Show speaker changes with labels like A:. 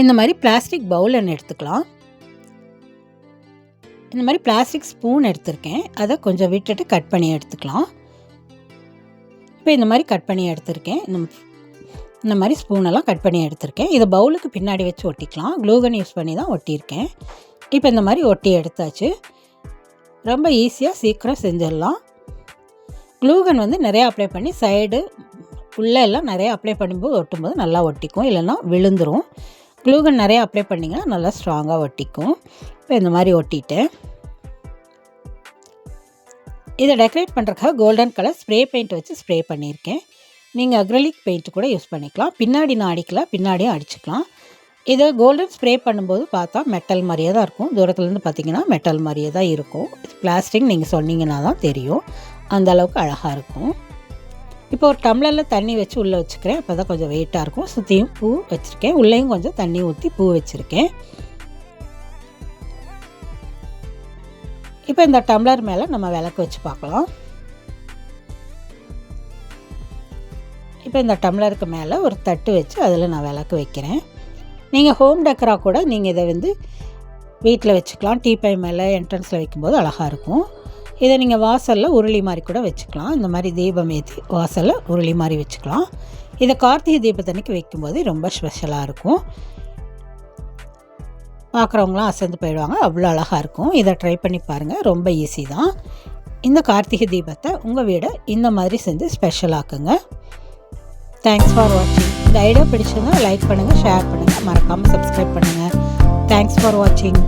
A: இந்த மாதிரி பிளாஸ்டிக் பவுல் ஒன்று எடுத்துக்கலாம். இந்த மாதிரி பிளாஸ்டிக் ஸ்பூன் எடுத்திருக்கேன். அதை கொஞ்சம் விட்டுட்டு கட் பண்ணி எடுத்துக்கலாம். இப்போ இந்த மாதிரி கட் பண்ணி எடுத்திருக்கேன். இந்த மாதிரி ஸ்பூனெல்லாம் கட் பண்ணி எடுத்திருக்கேன். இதை பவுலுக்கு பின்னாடி வச்சு ஒட்டிக்கலாம். க்ளூகன் யூஸ் பண்ணி தான் ஒட்டியிருக்கேன். இப்போ இந்த மாதிரி ஒட்டி எடுத்தாச்சு. ரொம்ப ஈஸியாக சீக்கிரம் செஞ்சிடலாம். க்ளூகன் நிறையா அப்ளை பண்ணி சைடு உள்ளே எல்லாம் நிறையா அப்ளை பண்ணும்போது ஒட்டும்போது நல்லா ஒட்டிக்கும், இல்லைன்னா விழுந்துடும். க்ளூகன் நிறையா அப்ளை பண்ணிங்கன்னா நல்லா ஸ்ட்ராங்காக ஒட்டிக்கும். இப்போ இந்த மாதிரி ஒட்டிட்டேன். இதை டெக்கரேட் பண்ணுறதுக்காக கோல்டன் கலர் ஸ்ப்ரே பெயிண்ட் வச்சு ஸ்ப்ரே பண்ணியிருக்கேன். நீங்கள் அக்ரிலிக் பெயிண்ட் கூட யூஸ் பண்ணிக்கலாம். பின்னாடி நான் அடிக்கலாம், பின்னாடியும் அடிச்சுக்கலாம். இதை கோல்டன் ஸ்ப்ரே பண்ணும்போது பார்த்தா மெட்டல் மாதிரியே தான் இருக்கும். தூரத்துலேருந்து பார்த்தீங்கன்னா மெட்டல் மாதிரியே தான் இருக்கும். பிளாஸ்டிக் நீங்கள் சொன்னீங்கன்னா தான் தெரியும். அந்த அளவுக்கு அழகாக இருக்கும். இப்போ ஒரு டம்ளரில் தண்ணி வச்சு உள்ளே வச்சுக்கிறேன். அப்போ தான் கொஞ்சம் வெயிட்டாக இருக்கும். சுற்றியும் பூ வச்சுருக்கேன். உள்ளேயும் கொஞ்சம் தண்ணி ஊற்றி பூ வச்சுருக்கேன். இப்போ இந்த டம்ளர் மேலே நம்ம விளக்கு வச்சு பார்க்கலாம். இப்போ இந்த டம்ளருக்கு மேலே ஒரு தட்டு வச்சு அதில் நான் விளக்கு வைக்கிறேன். நீங்கள் ஹோம் டெக்கராக கூட நீங்கள் இதை வீட்டில் வச்சுக்கலாம். டீப்பை மேலே என்ட்ரன்ஸில் வைக்கும்போது அழகாக இருக்கும். இதை நீங்கள் வாசலில் உருளி மாதிரி கூட வச்சுக்கலாம். இந்த மாதிரி தீபம் ஏற்றி வாசலில் உருளி மாதிரி வச்சுக்கலாம். இதை கார்த்திகை தீபத்தன்னைக்கு வைக்கும்போது ரொம்ப ஸ்பெஷலாக இருக்கும். பார்க்குறவங்களாம் அசந்து போயிடுவாங்க. அவ்வளோ அழகாக இருக்கும். இதை ட்ரை பண்ணி பாருங்கள். ரொம்ப ஈஸி தான். இந்த கார்த்திகை தீபத்தை உங்கள் வீடை இந்த மாதிரி செஞ்சு ஸ்பெஷலாக்குங்க. தேங்க்ஸ் ஃபார் வாட்சிங். இந்த ஐடியா பிடிச்சிருந்தா லைக் பண்ணுங்கள், ஷேர் பண்ணுங்கள், மறக்காமல் சப்ஸ்கிரைப் பண்ணுங்கள். தேங்க்ஸ் ஃபார் வாட்சிங்.